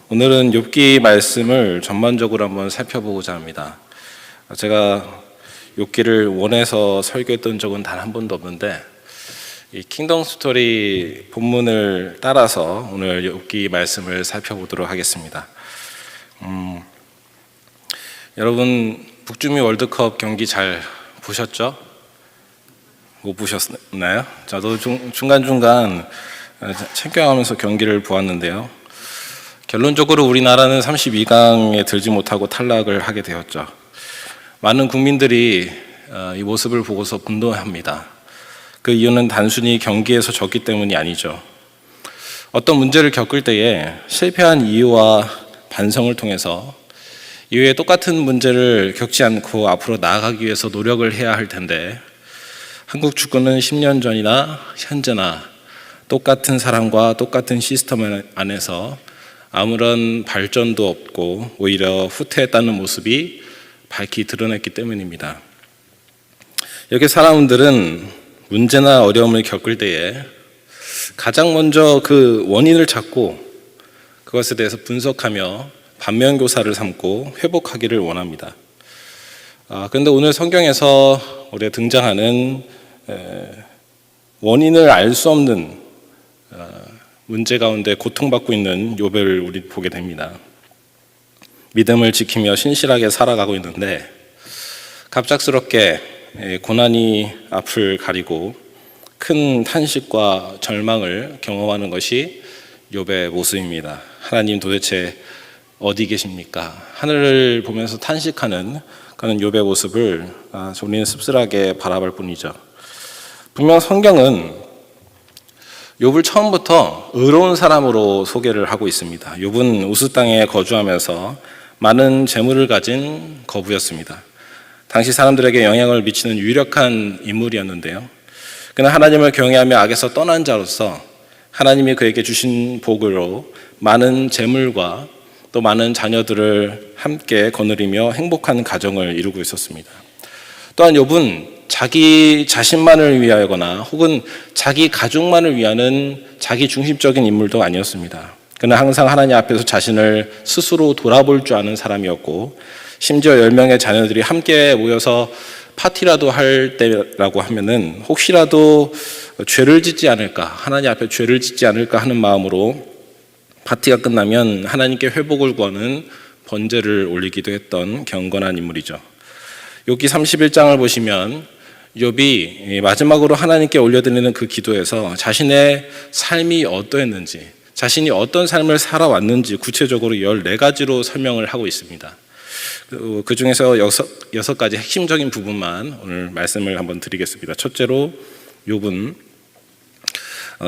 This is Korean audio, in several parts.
오늘은 욥기 말씀을 전반적으로 한번 살펴보고자 합니다. 제가 욥기를 원해서 설교했던 적은 단 한 번도 없는데 이 킹덤 스토리 본문을 따라서 오늘 욥기 말씀을 살펴보도록 하겠습니다. 여러분 북중미 월드컵 경기 잘 보셨죠? 못 보셨나요? 저도 중간중간 챙겨가면서 경기를 보았는데요. 결론적으로 우리나라는 32강에 들지 못하고 탈락을 하게 되었죠. 많은 국민들이 이 모습을 보고서 분노합니다. 그 이유는 단순히 경기에서 졌기 때문이 아니죠. 어떤 문제를 겪을 때에 실패한 이유와 반성을 통해서 이후에 똑같은 문제를 겪지 않고 앞으로 나아가기 위해서 노력을 해야 할 텐데, 한국 축구는 10년 전이나 현재나 똑같은 사람과 똑같은 시스템 안에서 아무런 발전도 없고 오히려 후퇴했다는 모습이 밝히 드러냈기 때문입니다. 여기 사람들은 문제나 어려움을 겪을 때에 가장 먼저 그 원인을 찾고 그것에 대해서 분석하며 반면교사를 삼고 회복하기를 원합니다. 그런데 오늘 성경에서 우리가 등장하는 원인을 알 수 없는 문제 가운데 고통받고 있는 욥을 우리 보게 됩니다. 믿음을 지키며 신실하게 살아가고 있는데 갑작스럽게 고난이 앞을 가리고 큰 탄식과 절망을 경험하는 것이 욥의 모습입니다. 하나님 도대체 어디 계십니까? 하늘을 보면서 탄식하는 그런 욥의 모습을 우리는 씁쓸하게 바라볼 뿐이죠. 분명 성경은 욥을 처음부터 의로운 사람으로 소개를 하고 있습니다. 욥은 우스 땅에 거주하면서 많은 재물을 가진 거부였습니다. 당시 사람들에게 영향을 미치는 유력한 인물이었는데요. 그는 하나님을 경외하며 악에서 떠난 자로서 하나님이 그에게 주신 복으로 많은 재물과 또 많은 자녀들을 함께 거느리며 행복한 가정을 이루고 있었습니다. 또한 욥은 자기 자신만을 위하거나 혹은 자기 가족만을 위하는 자기 중심적인 인물도 아니었습니다. 그는 항상 하나님 앞에서 자신을 스스로 돌아볼 줄 아는 사람이었고, 심지어 10명의 자녀들이 함께 모여서 파티라도 할 때라고 하면은 혹시라도 죄를 짓지 않을까, 하나님 앞에 죄를 짓지 않을까 하는 마음으로 파티가 끝나면 하나님께 회복을 구하는 번제를 올리기도 했던 경건한 인물이죠. 욥기 31장을 보시면 욥이 마지막으로 하나님께 올려드리는 그 기도에서 자신의 삶이 어떠했는지, 자신이 어떤 삶을 살아왔는지 구체적으로 14가지로 설명을 하고 있습니다. 그 중에서 6가지 핵심적인 부분만 오늘 말씀을 한번 드리겠습니다. 첫째로 욥은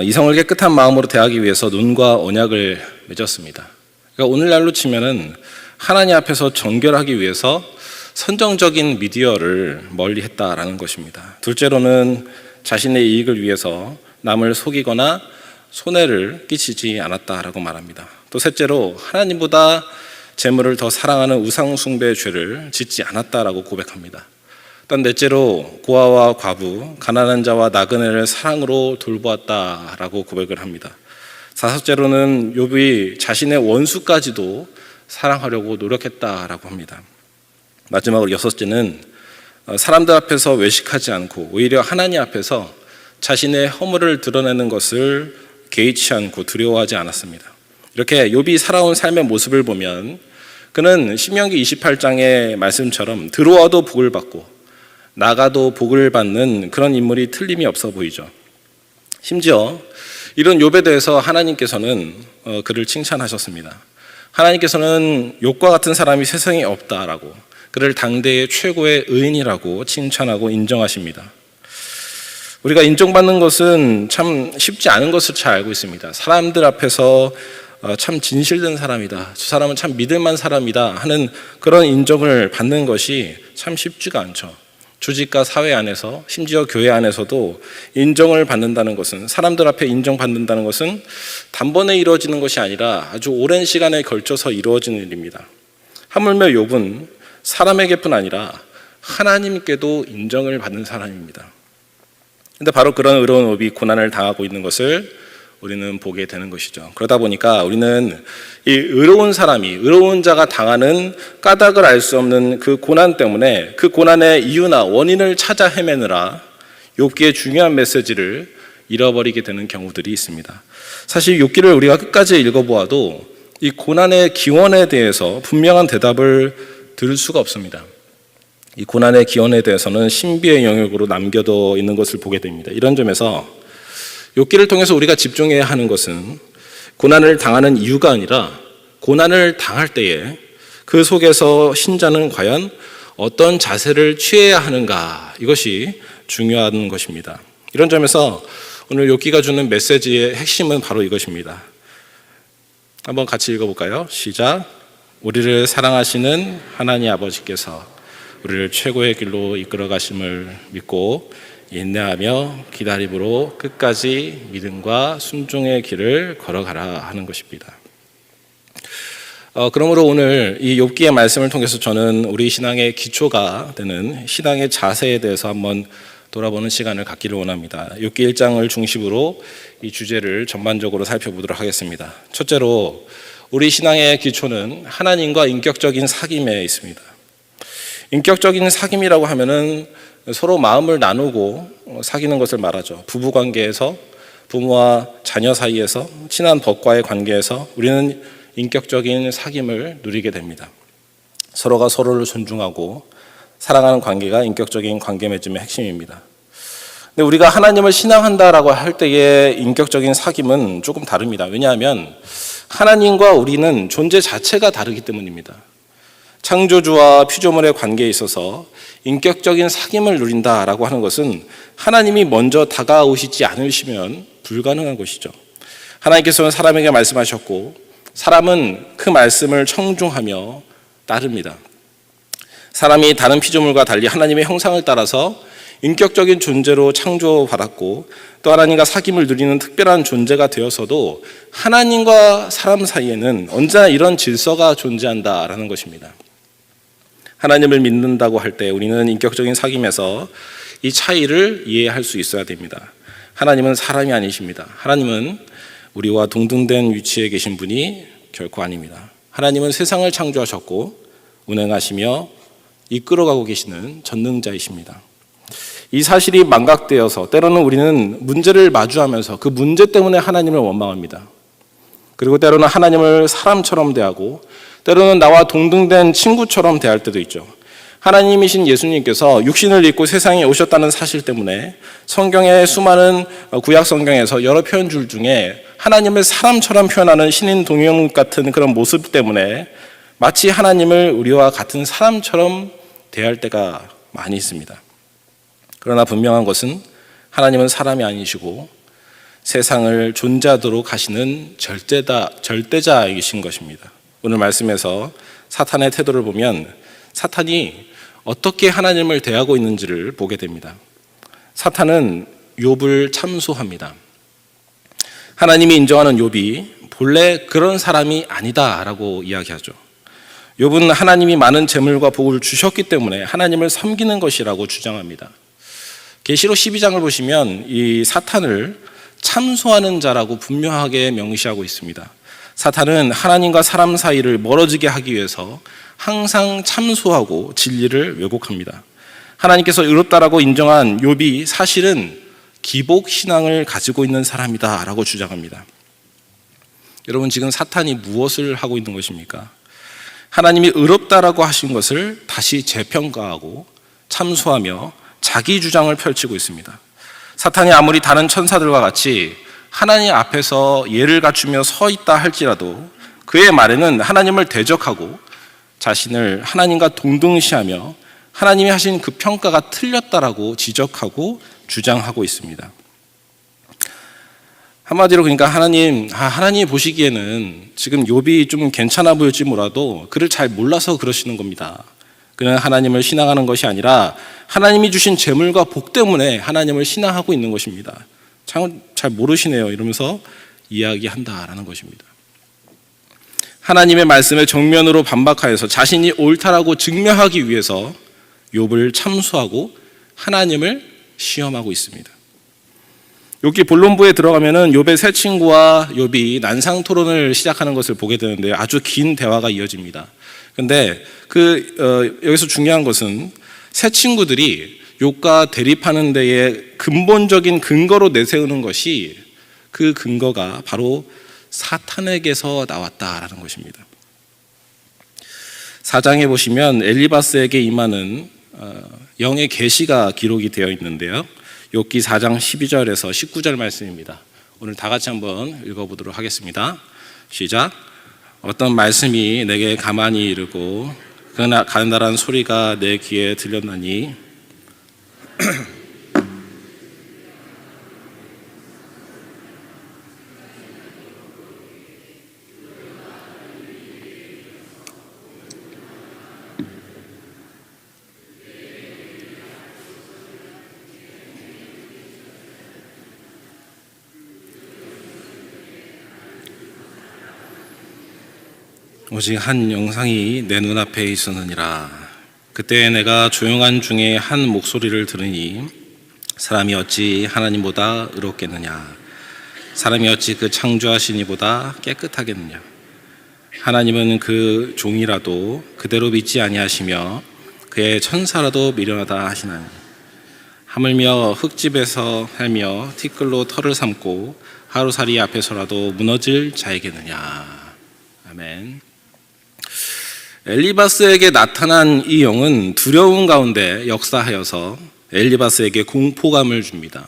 이성을 깨끗한 마음으로 대하기 위해서 눈과 언약을 맺었습니다. 그러니까 오늘날로 치면은 하나님 앞에서 정결하기 위해서 선정적인 미디어를 멀리 했다라는 것입니다. 둘째로는 자신의 이익을 위해서 남을 속이거나 손해를 끼치지 않았다라고 말합니다. 또 셋째로 하나님보다 재물을 더 사랑하는 우상 숭배의 죄를 짓지 않았다라고 고백합니다. 또 넷째로 고아와 과부, 가난한 자와 나그네를 사랑으로 돌보았다라고 고백을 합니다. 다섯째로는 욥이 자신의 원수까지도 사랑하려고 노력했다라고 합니다. 마지막으로 6째는 사람들 앞에서 외식하지 않고 오히려 하나님 앞에서 자신의 허물을 드러내는 것을 개의치 않고 두려워하지 않았습니다. 이렇게 욥이 살아온 삶의 모습을 보면 그는 신명기 28장의 말씀처럼 들어와도 복을 받고 나가도 복을 받는 그런 인물이 틀림이 없어 보이죠. 심지어 이런 욥에 대해서 하나님께서는 그를 칭찬하셨습니다. 하나님께서는 욥과 같은 사람이 세상에 없다라고, 그를 당대의 최고의 의인이라고 칭찬하고 인정하십니다. 우리가 인정받는 것은 참 쉽지 않은 것을 잘 알고 있습니다. 사람들 앞에서 참 진실된 사람이다, 저 사람은 참 믿을만한 사람이다 하는 그런 인정을 받는 것이 참 쉽지가 않죠. 조직과 사회 안에서, 심지어 교회 안에서도 인정을 받는다는 것은, 사람들 앞에 인정받는다는 것은 단번에 이루어지는 것이 아니라 아주 오랜 시간에 걸쳐서 이루어지는 일입니다. 하물며 욥은 사람에게뿐 아니라 하나님께도 인정을 받는 사람입니다. 그런데 바로 그런 의로운 욥이 고난을 당하고 있는 것을 우리는 보게 되는 것이죠. 그러다 보니까 우리는 이 의로운 사람이, 의로운 자가 당하는 까닭을 알 수 없는 그 고난 때문에 그 고난의 이유나 원인을 찾아 헤매느라 욥기의 중요한 메시지를 잃어버리게 되는 경우들이 있습니다. 사실 욥기를 우리가 끝까지 읽어보아도 이 고난의 기원에 대해서 분명한 대답을 들을 수가 없습니다. 이 고난의 기원에 대해서는 신비의 영역으로 남겨져 있는 것을 보게 됩니다. 이런 점에서 욥기를 통해서 우리가 집중해야 하는 것은 고난을 당하는 이유가 아니라 고난을 당할 때에 그 속에서 신자는 과연 어떤 자세를 취해야 하는가, 이것이 중요한 것입니다. 이런 점에서 오늘 욥기가 주는 메시지의 핵심은 바로 이것입니다. 한번 같이 읽어볼까요? 시작. 우리를 사랑하시는 하나님 아버지께서 우리를 최고의 길로 이끌어 가심을 믿고 인내하며 기다림으로 끝까지 믿음과 순종의 길을 걸어가라 하는 것입니다. 그러므로 오늘 이 욥기의 말씀을 통해서 저는 우리 신앙의 기초가 되는 신앙의 자세에 대해서 한번 돌아보는 시간을 갖기를 원합니다. 욥기 1장을 중심으로 이 주제를 전반적으로 살펴보도록 하겠습니다. 첫째로 우리 신앙의 기초는 하나님과 인격적인 사귐에 있습니다. 인격적인 사귐이라고 하면은 서로 마음을 나누고 사귀는 것을 말하죠. 부부관계에서, 부모와 자녀 사이에서, 친한 벗과의 관계에서 우리는 인격적인 사귐을 누리게 됩니다. 서로가 서로를 존중하고 사랑하는 관계가 인격적인 관계 맺음의 핵심입니다. 근데 우리가 하나님을 신앙한다라고 할 때의 인격적인 사귐은 조금 다릅니다. 왜냐하면 하나님과 우리는 존재 자체가 다르기 때문입니다. 창조주와 피조물의 관계에 있어서 인격적인 사귐을 누린다라고 하는 것은 하나님이 먼저 다가오시지 않으시면 불가능한 것이죠. 하나님께서는 사람에게 말씀하셨고 사람은 그 말씀을 청중하며 따릅니다. 사람이 다른 피조물과 달리 하나님의 형상을 따라서 인격적인 존재로 창조받았고 또 하나님과 사귐을 누리는 특별한 존재가 되어서도 하나님과 사람 사이에는 언제나 이런 질서가 존재한다라는 것입니다. 하나님을 믿는다고 할 때 우리는 인격적인 사귐에서 이 차이를 이해할 수 있어야 됩니다. 하나님은 사람이 아니십니다. 하나님은 우리와 동등된 위치에 계신 분이 결코 아닙니다. 하나님은 세상을 창조하셨고 운행하시며 이끌어가고 계시는 전능자이십니다. 이 사실이 망각되어서 때로는 우리는 문제를 마주하면서 그 문제 때문에 하나님을 원망합니다. 그리고 때로는 하나님을 사람처럼 대하고 때로는 나와 동등된 친구처럼 대할 때도 있죠. 하나님이신 예수님께서 육신을 입고 세상에 오셨다는 사실 때문에 성경의 수많은 구약 성경에서 여러 표현줄 중에 하나님을 사람처럼 표현하는 신인 동영 같은 그런 모습 때문에 마치 하나님을 우리와 같은 사람처럼 대할 때가 많이 있습니다. 그러나 분명한 것은 하나님은 사람이 아니시고 세상을 존재하도록 하시는 절대자이신 것입니다. 오늘 말씀에서 사탄의 태도를 보면 사탄이 어떻게 하나님을 대하고 있는지를 보게 됩니다. 사탄은 욥을 참소합니다. 하나님이 인정하는 욥이 본래 그런 사람이 아니다라고 이야기하죠. 욥은 하나님이 많은 재물과 복을 주셨기 때문에 하나님을 섬기는 것이라고 주장합니다. 계시록 12장을 보시면 이 사탄을 참소하는 자라고 분명하게 명시하고 있습니다. 사탄은 하나님과 사람 사이를 멀어지게 하기 위해서 항상 참소하고 진리를 왜곡합니다. 하나님께서 의롭다라고 인정한 욥이 사실은 기복 신앙을 가지고 있는 사람이다라고 주장합니다. 여러분, 지금 사탄이 무엇을 하고 있는 것입니까? 하나님이 의롭다라고 하신 것을 다시 재평가하고 참소하며 자기 주장을 펼치고 있습니다. 사탄이 아무리 다른 천사들과 같이 하나님 앞에서 예를 갖추며 서 있다 할지라도 그의 말에는 하나님을 대적하고 자신을 하나님과 동등시하며 하나님이 하신 그 평가가 틀렸다라고 지적하고 주장하고 있습니다. 한마디로 그러니까 하나님이 보시기에는 지금 욥이 좀 괜찮아 보일지 몰라도 그를 잘 몰라서 그러시는 겁니다. 그는 하나님을 신앙하는 것이 아니라 하나님이 주신 재물과 복 때문에 하나님을 신앙하고 있는 것입니다. 잘 모르시네요 이러면서 이야기한다라는 것입니다. 하나님의 말씀에 정면으로 반박하여서 자신이 옳다라고 증명하기 위해서 욥을 참소하고 하나님을 시험하고 있습니다. 욥기 본론부에 들어가면은 욥의 세 친구와 욥이 난상 토론을 시작하는 것을 보게 되는데 아주 긴 대화가 이어집니다. 근데 여기서 중요한 것은 세 친구들이 욥과 대립하는 데에 근본적인 근거로 내세우는 것이 그 근거가 바로 사탄에게서 나왔다라는 것입니다. 4장에 보시면 엘리바스에게 임하는 영의 계시가 기록이 되어 있는데요. 욥기 4장 12절에서 19절 말씀입니다. 오늘 다 같이 한번 읽어보도록 하겠습니다. 시작. 어떤 말씀이 내게 가만히 이르고 가느다란 소리가 내 귀에 들렸나니 오직 한 영상이 내 눈앞에 있었느니라. 그때 내가 조용한 중에 한 목소리를 들으니 사람이 어찌 하나님보다 의롭겠느냐, 사람이 어찌 그 창조하신 이보다 깨끗하겠느냐. 하나님은 그 종이라도 그대로 믿지 아니하시며 그의 천사라도 미련하다 하시나니 하물며 흙집에서 살며 티끌로 털을 삼고 하루살이 앞에서라도 무너질 자이겠느냐. 아멘. 엘리바스에게 나타난 이 영은 두려움 가운데 역사하여서 엘리바스에게 공포감을 줍니다.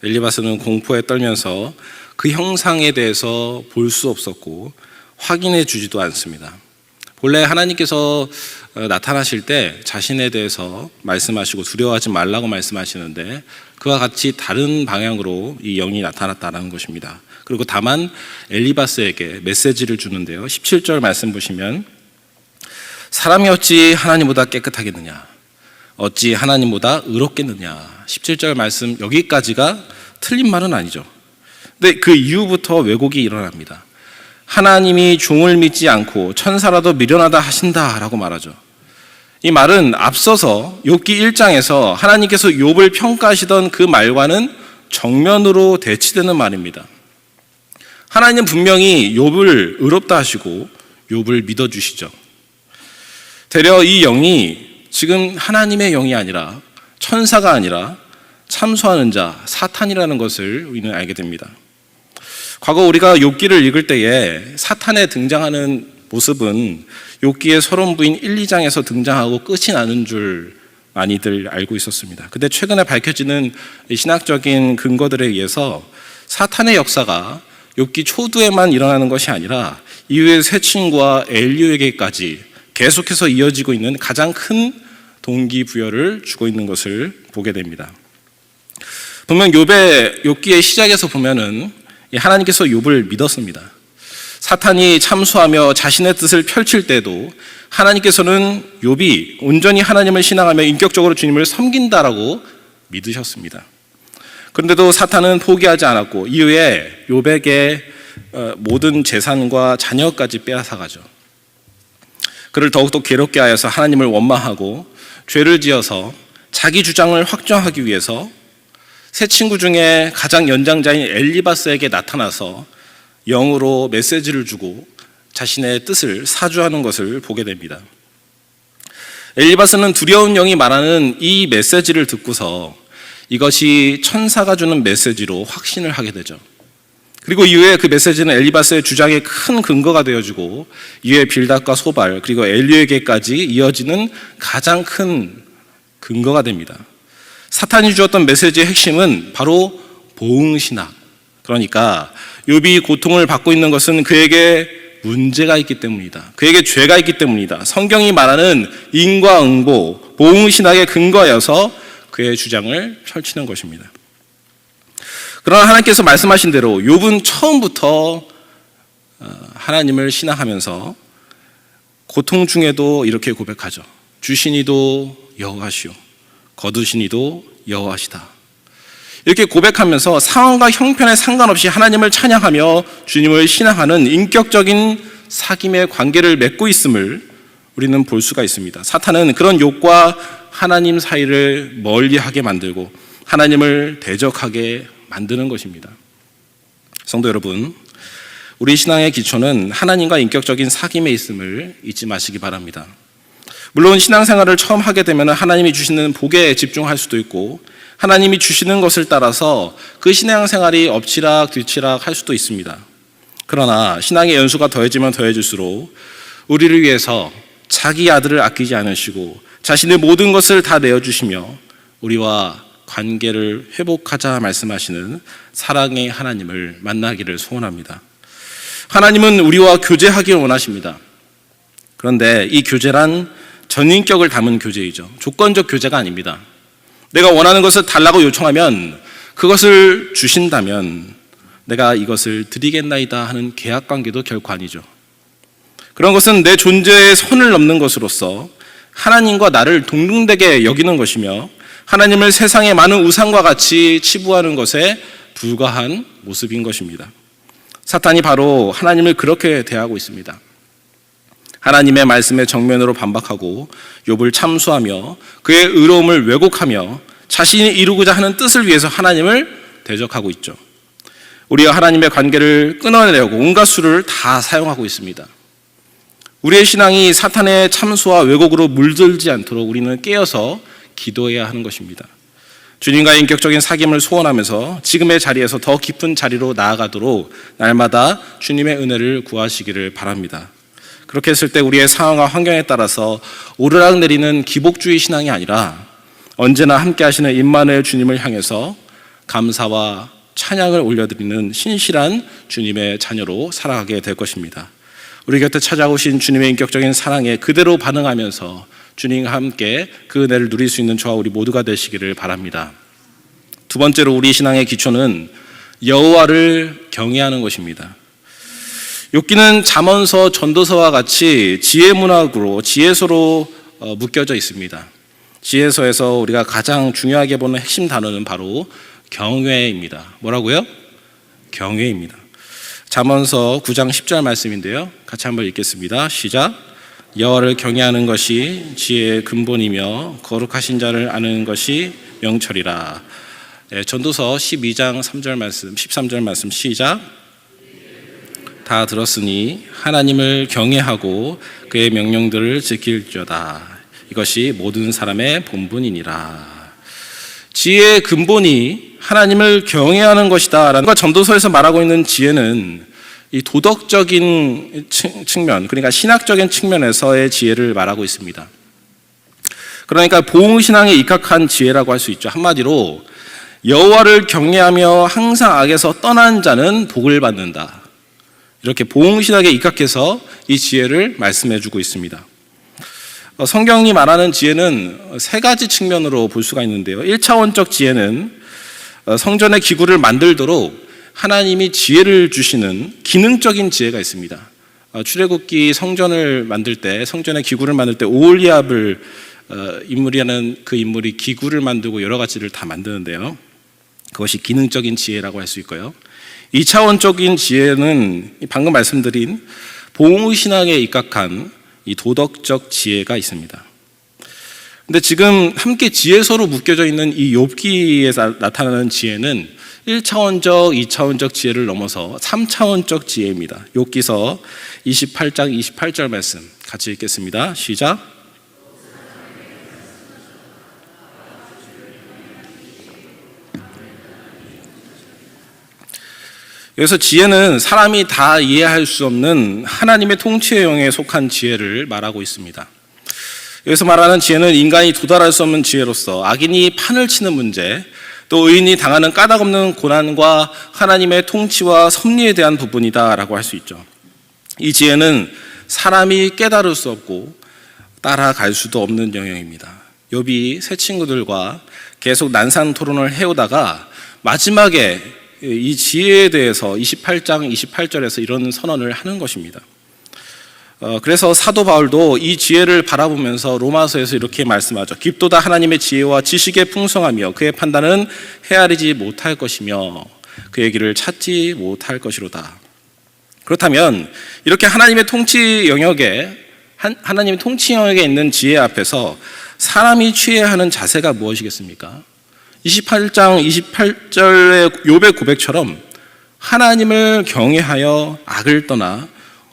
엘리바스는 공포에 떨면서 그 형상에 대해서 볼 수 없었고 확인해 주지도 않습니다. 본래 하나님께서 나타나실 때 자신에 대해서 말씀하시고 두려워하지 말라고 말씀하시는데 그와 같이 다른 방향으로 이 영이 나타났다는 것입니다. 그리고 다만 엘리바스에게 메시지를 주는데요. 17절 말씀 보시면 사람이 어찌 하나님보다 깨끗하겠느냐, 어찌 하나님보다 의롭겠느냐. 17절 말씀 여기까지가 틀린 말은 아니죠. 근데 그 이후부터 왜곡이 일어납니다. 하나님이 종을 믿지 않고 천사라도 미련하다 하신다라고 말하죠. 이 말은 앞서서 욥기 1장에서 하나님께서 욥을 평가하시던 그 말과는 정면으로 대치되는 말입니다. 하나님은 분명히 욥을 의롭다 하시고 욥을 믿어주시죠. 되려 이 영이 지금 하나님의 영이 아니라 천사가 아니라 참소하는 자 사탄이라는 것을 우리는 알게 됩니다. 과거 우리가 욥기를 읽을 때에 사탄에 등장하는 모습은 욥기의 서론부인 1, 2장에서 등장하고 끝이 나는 줄 많이들 알고 있었습니다. 근데 최근에 밝혀지는 신학적인 근거들에 의해서 사탄의 역사가 욥기 초두에만 일어나는 것이 아니라 이후에 세 친구와 엘리후에게까지 계속해서 이어지고 있는 가장 큰 동기부여를 주고 있는 것을 보게 됩니다. 분명 욥기의 시작에서 보면은 하나님께서 욥을 믿었습니다. 사탄이 참소하며 자신의 뜻을 펼칠 때도 하나님께서는 욥이 온전히 하나님을 신앙하며 인격적으로 주님을 섬긴다라고 믿으셨습니다. 그런데도 사탄은 포기하지 않았고 이후에 욥에게 모든 재산과 자녀까지 빼앗아가죠. 그를 더욱더 괴롭게 하여서 하나님을 원망하고 죄를 지어서 자기 주장을 확정하기 위해서 세 친구 중에 가장 연장자인 엘리바스에게 나타나서 영으로 메시지를 주고 자신의 뜻을 사주하는 것을 보게 됩니다. 엘리바스는 두려운 영이 말하는 이 메시지를 듣고서 이것이 천사가 주는 메시지로 확신을 하게 되죠. 그리고 이후에 그 메시지는 엘리바스의 주장의 큰 근거가 되어주고 이후에 빌닷과 소발 그리고 엘리에게까지 이어지는 가장 큰 근거가 됩니다. 사탄이 주었던 메시지의 핵심은 바로 보응신학, 그러니까 욥이 고통을 받고 있는 것은 그에게 문제가 있기 때문이다. 그에게 죄가 있기 때문이다. 성경이 말하는 인과응보, 보응신학에 근거하여서 그의 주장을 펼치는 것입니다. 그러나 하나님께서 말씀하신 대로 욥은 처음부터 하나님을 신앙하면서 고통 중에도 이렇게 고백하죠. 주신 이도 여호와시오, 거두신 이도 여호와시다. 이렇게 고백하면서 상황과 형편에 상관없이 하나님을 찬양하며 주님을 신앙하는 인격적인 사귐의 관계를 맺고 있음을 우리는 볼 수가 있습니다. 사탄은 그런 욥과 하나님 사이를 멀리하게 만들고 하나님을 대적하게 만드는 것입니다. 성도 여러분, 우리 신앙의 기초는 하나님과 인격적인 사귐에 있음을 잊지 마시기 바랍니다. 물론 신앙생활을 처음 하게 되면 하나님이 주시는 복에 집중할 수도 있고 하나님이 주시는 것을 따라서 그 신앙생활이 엎치락 뒤치락 할 수도 있습니다. 그러나 신앙의 연수가 더해지면 더해질수록 우리를 위해서 자기 아들을 아끼지 않으시고 자신의 모든 것을 다 내어주시며 우리와 관계를 회복하자 말씀하시는 사랑의 하나님을 만나기를 소원합니다. 하나님은 우리와 교제하기를 원하십니다. 그런데 이 교제란 전인격을 담은 교제이죠. 조건적 교제가 아닙니다. 내가 원하는 것을 달라고 요청하면 그것을 주신다면 내가 이것을 드리겠나이다 하는 계약관계도 결코 아니죠. 그런 것은 내 존재의 선을 넘는 것으로서 하나님과 나를 동등되게 여기는 것이며 하나님을 세상의 많은 우상과 같이 치부하는 것에 불과한 모습인 것입니다. 사탄이 바로 하나님을 그렇게 대하고 있습니다. 하나님의 말씀에 정면으로 반박하고 욥을 참수하며 그의 의로움을 왜곡하며 자신이 이루고자 하는 뜻을 위해서 하나님을 대적하고 있죠. 우리가 하나님의 관계를 끊어내려고 온갖 수를 다 사용하고 있습니다. 우리의 신앙이 사탄의 참수와 왜곡으로 물들지 않도록 우리는 깨어서 기도해야 하는 것입니다. 주님과의 인격적인 사귐을 소원하면서 지금의 자리에서 더 깊은 자리로 나아가도록 날마다 주님의 은혜를 구하시기를 바랍니다. 그렇게 했을 때 우리의 상황과 환경에 따라서 오르락내리는 기복주의 신앙이 아니라 언제나 함께 하시는 임마누엘 주님을 향해서 감사와 찬양을 올려드리는 신실한 주님의 자녀로 살아가게 될 것입니다. 우리 곁에 찾아오신 주님의 인격적인 사랑에 그대로 반응하면서 주님과 함께 그 은혜를 누릴 수 있는 저와 우리 모두가 되시기를 바랍니다. 두 번째로 우리 신앙의 기초는 여호와를 경외하는 것입니다. 욥기는 잠언서, 전도서와 같이 지혜문학으로 지혜서로 묶여져 있습니다. 지혜서에서 우리가 가장 중요하게 보는 핵심 단어는 바로 경외입니다. 뭐라고요? 경외입니다. 잠언서 9장 10절 말씀인데요. 같이 한번 읽겠습니다. 시작. 여호와를 경외하는 것이 지혜의 근본이며 거룩하신 자를 아는 것이 명철이라. 네, 전도서 12장 3절 말씀, 13절 말씀 시작. 다 들었으니 하나님을 경외하고 그의 명령들을 지킬지어다. 이것이 모든 사람의 본분이니라. 지혜의 근본이 하나님을 경외하는 것이다 라는 전도서에서 말하고 있는 지혜는 이 도덕적인 측면, 그러니까 신학적인 측면에서의 지혜를 말하고 있습니다. 그러니까 보응신앙에 입각한 지혜라고 할 수 있죠. 한마디로 여호와를 경외하며 항상 악에서 떠난 자는 복을 받는다. 이렇게 보응신학에 입각해서 이 지혜를 말씀해 주고 있습니다. 성경이 말하는 지혜는 세 가지 측면으로 볼 수가 있는데요. 1차원적 지혜는 성전의 기구를 만들도록 하나님이 지혜를 주시는 기능적인 지혜가 있습니다. 출애굽기 성전을 만들 때, 성전의 기구를 만들 때 오홀리압을 인물이라는 그 인물이 기구를 만들고 여러 가지를 다 만드는데요. 그것이 기능적인 지혜라고 할 수 있고요. 2차원적인 지혜는 방금 말씀드린 보응신앙에 입각한 이 도덕적 지혜가 있습니다. 근데 지금 함께 지혜서로 묶여져 있는 이 욥기에 나타나는 지혜는 1차원적, 2차원적 지혜를 넘어서 3차원적 지혜입니다. 욥기서 28장 28절 말씀 같이 읽겠습니다. 시작. 여기서 지혜는 사람이 다 이해할 수 없는 하나님의 통치의 영에 속한 지혜를 말하고 있습니다. 여기서 말하는 지혜는 인간이 도달할 수 없는 지혜로서 악인이 판을 치는 문제, 또 의인이 당하는 까닭없는 고난과 하나님의 통치와 섭리에 대한 부분이다라고 할 수 있죠. 이 지혜는 사람이 깨달을 수 없고 따라갈 수도 없는 영역입니다. 욥이 세 친구들과 계속 난산 토론을 해오다가 마지막에 이 지혜에 대해서 28장 28절에서 이런 선언을 하는 것입니다. 그래서 사도 바울도 이 지혜를 바라보면서 로마서에서 이렇게 말씀하죠. 깊도다 하나님의 지혜와 지식의 풍성하며 그의 판단은 헤아리지 못할 것이며 그의 길을 찾지 못할 것이로다. 그렇다면 이렇게 하나님의 통치 영역에 있는 지혜 앞에서 사람이 취해야 하는 자세가 무엇이겠습니까? 28장 28절의 욥의 고백처럼 하나님을 경외하여 악을 떠나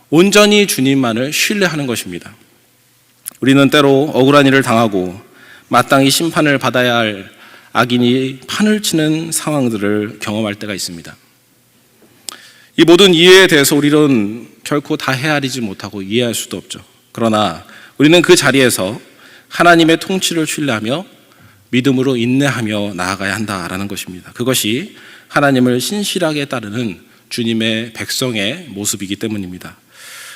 온전히 주님만을 신뢰하는 것입니다. 우리는 때로 억울한 일을 당하고 마땅히 심판을 받아야 할 악인이 판을 치는 상황들을 경험할 때가 있습니다. 이 모든 이해에 대해서 우리는 결코 다 헤아리지 못하고 이해할 수도 없죠. 그러나 우리는 그 자리에서 하나님의 통치를 신뢰하며 믿음으로 인내하며 나아가야 한다라는 것입니다. 그것이 하나님을 신실하게 따르는 주님의 백성의 모습이기 때문입니다.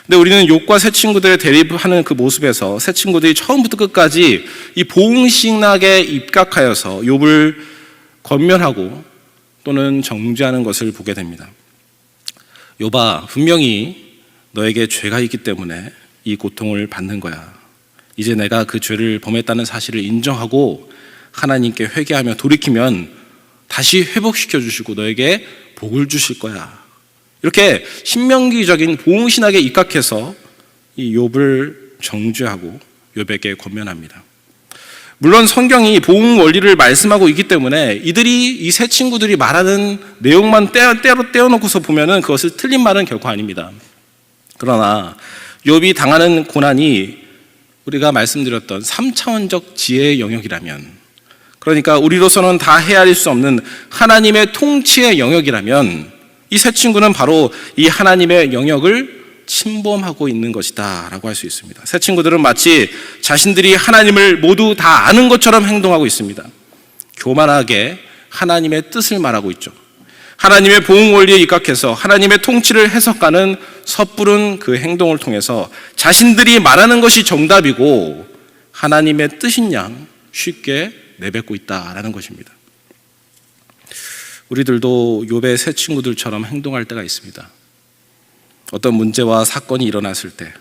근데 우리는 욥과 세 친구들의 대립하는 그 모습에서 세 친구들이 처음부터 끝까지 이 보응신학에 입각하여서 욥을 권면하고 또는 정죄하는 것을 보게 됩니다. 욥아, 분명히 너에게 죄가 있기 때문에 이 고통을 받는 거야. 이제 내가 그 죄를 범했다는 사실을 인정하고 하나님께 회개하며 돌이키면 다시 회복시켜 주시고 너에게 복을 주실 거야. 이렇게 신명기적인 보응신학에 입각해서 이 욥을 정죄하고 욥에게 권면합니다. 물론 성경이 보응 원리를 말씀하고 있기 때문에 이 세 친구들이 말하는 내용만 떼어놓고서 보면은 그것을 틀린 말은 결코 아닙니다. 그러나 욥이 당하는 고난이 우리가 말씀드렸던 3차원적 지혜의 영역이라면, 그러니까 우리로서는 다 헤아릴 수 없는 하나님의 통치의 영역이라면 이 세 친구는 바로 이 하나님의 영역을 침범하고 있는 것이다 라고 할 수 있습니다. 세 친구들은 마치 자신들이 하나님을 모두 다 아는 것처럼 행동하고 있습니다. 교만하게 하나님의 뜻을 말하고 있죠. 하나님의 보응 원리에 입각해서 하나님의 통치를 해석하는 섣부른 그 행동을 통해서 자신들이 말하는 것이 정답이고 하나님의 뜻인 양 쉽게 내뱉고 있다라는 것입니다. 우리들도 욥의 세 친구들처럼 행동할 때가 있습니다. 어떤 문제와 사건이 일어났을 때,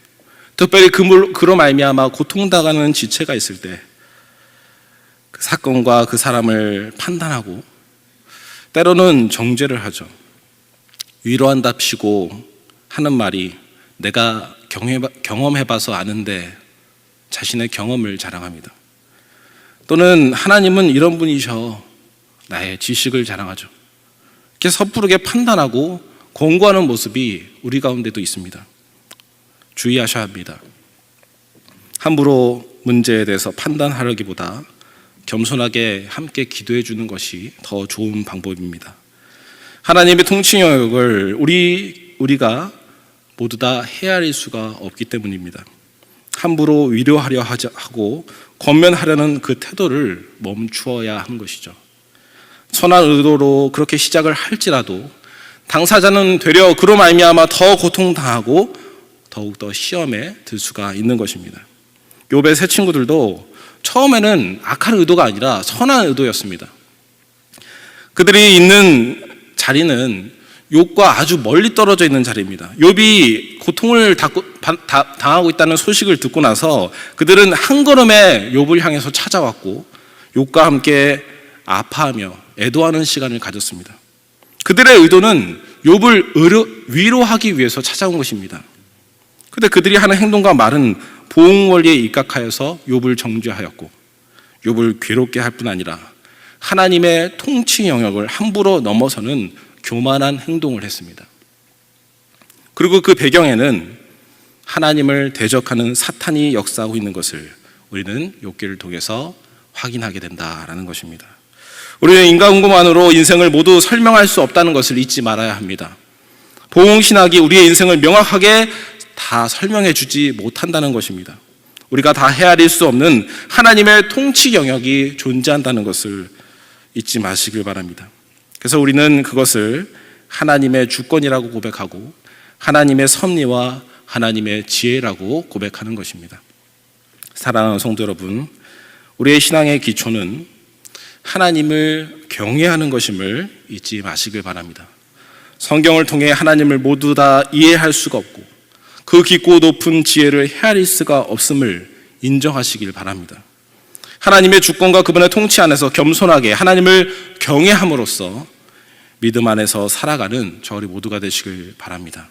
특별히 그로 말미암아 고통당하는 지체가 있을 때, 그 사건과 그 사람을 판단하고 때로는 정죄를 하죠. 위로한답시고 하는 말이 내가 경험해봐서 아는데 자신의 경험을 자랑합니다. 또는 하나님은 이런 분이셔, 나의 지식을 자랑하죠. 이렇게 섣부르게 판단하고 권고하는 모습이 우리 가운데도 있습니다. 주의하셔야 합니다. 함부로 문제에 대해서 판단하려기보다 겸손하게 함께 기도해 주는 것이 더 좋은 방법입니다. 하나님의 통치 영역을 우리가 모두 다 헤아릴 수가 없기 때문입니다. 함부로 위로하려 하고 권면하려는 그 태도를 멈추어야 하는 것이죠. 선한 의도로 그렇게 시작을 할지라도 당사자는 되려 그로 말미암아 더 고통당하고 더욱더 시험에 들 수가 있는 것입니다. 욥의 세 친구들도 처음에는 악한 의도가 아니라 선한 의도였습니다. 그들이 있는 자리는 욥과 아주 멀리 떨어져 있는 자리입니다. 욥이 고통을 당하고 있다는 소식을 듣고 나서 그들은 한 걸음에 욥을 향해서 찾아왔고 욥과 함께 아파하며 애도하는 시간을 가졌습니다. 그들의 의도는 욥을 위로하기 위해서 찾아온 것입니다. 그런데 그들이 하는 행동과 말은 보응 원리에 입각하여서 욥을 정죄하였고 욥을 괴롭게 할 뿐 아니라 하나님의 통치 영역을 함부로 넘어서는 교만한 행동을 했습니다. 그리고 그 배경에는 하나님을 대적하는 사탄이 역사하고 있는 것을 우리는 욥기를 통해서 확인하게 된다라는 것입니다. 우리는 인간공고만으로 인생을 모두 설명할 수 없다는 것을 잊지 말아야 합니다. 보응신학이 우리의 인생을 명확하게 다 설명해 주지 못한다는 것입니다. 우리가 다 헤아릴 수 없는 하나님의 통치 영역이 존재한다는 것을 잊지 마시길 바랍니다. 그래서 우리는 그것을 하나님의 주권이라고 고백하고 하나님의 섭리와 하나님의 지혜라고 고백하는 것입니다. 사랑하는 성도 여러분, 우리의 신앙의 기초는 하나님을 경외하는 것임을 잊지 마시길 바랍니다. 성경을 통해 하나님을 모두 다 이해할 수가 없고 그 깊고 높은 지혜를 헤아릴 수가 없음을 인정하시길 바랍니다. 하나님의 주권과 그분의 통치 안에서 겸손하게 하나님을 경외함으로써 믿음 안에서 살아가는 저희 모두가 되시길 바랍니다.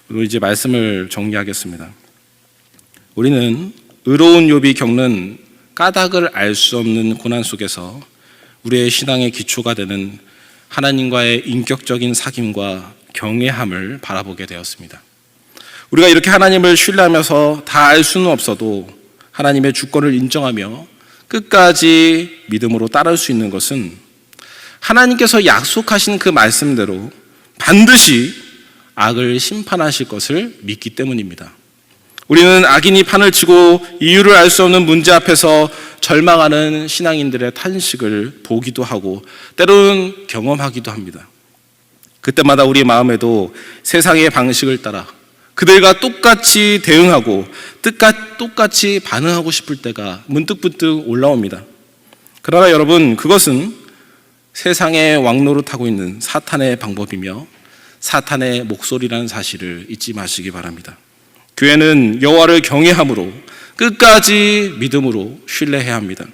오늘 이제 말씀을 정리하겠습니다. 우리는 의로운 욥이 겪는 까닭을 알 수 없는 고난 속에서 우리의 신앙의 기초가 되는 하나님과의 인격적인 사귐과 경외함을 바라보게 되었습니다. 우리가 이렇게 하나님을 신뢰하면서 다 알 수는 없어도 하나님의 주권을 인정하며 끝까지 믿음으로 따를 수 있는 것은 하나님께서 약속하신 그 말씀대로 반드시 악을 심판하실 것을 믿기 때문입니다. 우리는 악인이 판을 치고 이유를 알 수 없는 문제 앞에서 절망하는 신앙인들의 탄식을 보기도 하고 때로는 경험하기도 합니다. 그때마다 우리 마음에도 세상의 방식을 따라 그들과 똑같이 대응하고 똑같이 반응하고 싶을 때가 문득문득 올라옵니다. 그러나 여러분, 그것은 세상의 왕노릇하고 있는 사탄의 방법이며 사탄의 목소리라는 사실을 잊지 마시기 바랍니다. 교회는 여호와를 경외함으로 끝까지 믿음으로 신뢰해야 합니다.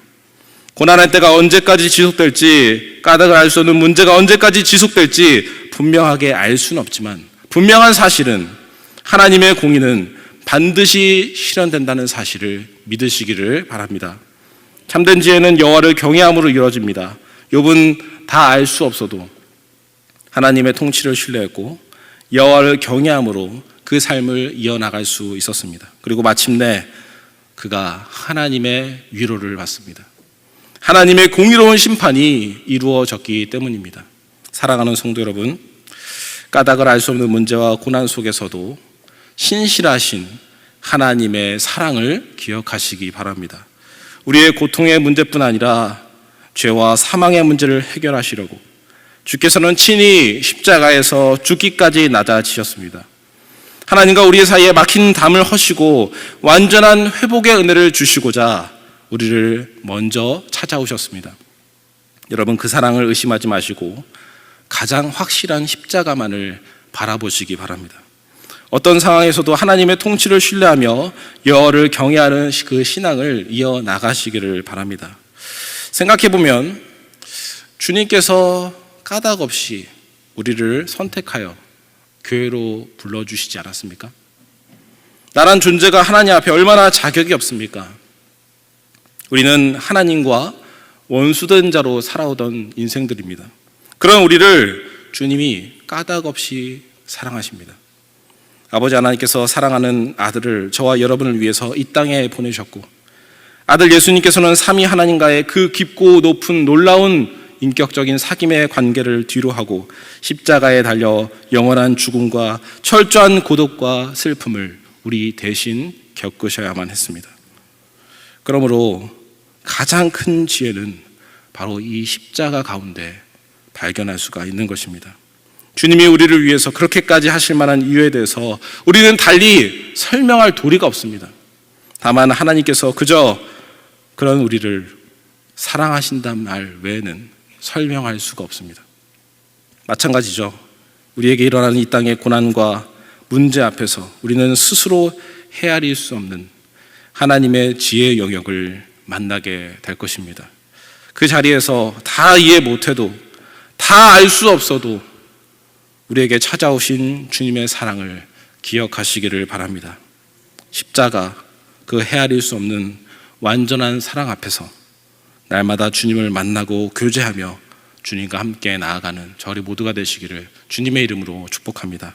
고난의 때가 언제까지 지속될지, 까닭을 알 수 없는 문제가 언제까지 지속될지 분명하게 알 수는 없지만 분명한 사실은 하나님의 공의는 반드시 실현된다는 사실을 믿으시기를 바랍니다. 참된 지혜는 여호와를 경외함으로 이루어집니다. 욥은 다 알 수 없어도 하나님의 통치를 신뢰했고 여호와를 경외함으로 그 삶을 이어나갈 수 있었습니다. 그리고 마침내 그가 하나님의 위로를 받습니다. 하나님의 공의로운 심판이 이루어졌기 때문입니다. 사랑하는 성도 여러분, 까닭을 알 수 없는 문제와 고난 속에서도 신실하신 하나님의 사랑을 기억하시기 바랍니다. 우리의 고통의 문제뿐 아니라 죄와 사망의 문제를 해결하시려고 주께서는 친히 십자가에서 죽기까지 낮아지셨습니다. 하나님과 우리 사이에 막힌 담을 허시고 완전한 회복의 은혜를 주시고자 우리를 먼저 찾아오셨습니다. 여러분, 그 사랑을 의심하지 마시고 가장 확실한 십자가만을 바라보시기 바랍니다. 어떤 상황에서도 하나님의 통치를 신뢰하며 여호와를 경외하는 그 신앙을 이어나가시기를 바랍니다. 생각해보면 주님께서 까닭 없이 우리를 선택하여 교회로 불러주시지 않았습니까? 나란 존재가 하나님 앞에 얼마나 자격이 없습니까? 우리는 하나님과 원수된 자로 살아오던 인생들입니다. 그런 우리를 주님이 까닭 없이 사랑하십니다. 아버지 하나님께서 사랑하는 아들을 저와 여러분을 위해서 이 땅에 보내셨고, 아들 예수님께서는 삼위 하나님과의 그 깊고 높은 놀라운 인격적인 사귐의 관계를 뒤로하고 십자가에 달려 영원한 죽음과 철저한 고독과 슬픔을 우리 대신 겪으셔야만 했습니다. 그러므로 가장 큰 지혜는 바로 이 십자가 가운데 발견할 수가 있는 것입니다. 주님이 우리를 위해서 그렇게까지 하실 만한 이유에 대해서 우리는 달리 설명할 도리가 없습니다. 다만 하나님께서 그저 그런 우리를 사랑하신다는 말 외에는 설명할 수가 없습니다. 마찬가지죠. 우리에게 일어나는 이 땅의 고난과 문제 앞에서 우리는 스스로 헤아릴 수 없는 하나님의 지혜의 영역을 만나게 될 것입니다. 그 자리에서 다 이해 못해도, 다 알 수 없어도 우리에게 찾아오신 주님의 사랑을 기억하시기를 바랍니다. 십자가, 그 헤아릴 수 없는 완전한 사랑 앞에서 날마다 주님을 만나고 교제하며 주님과 함께 나아가는 저희 모두가 되시기를 주님의 이름으로 축복합니다.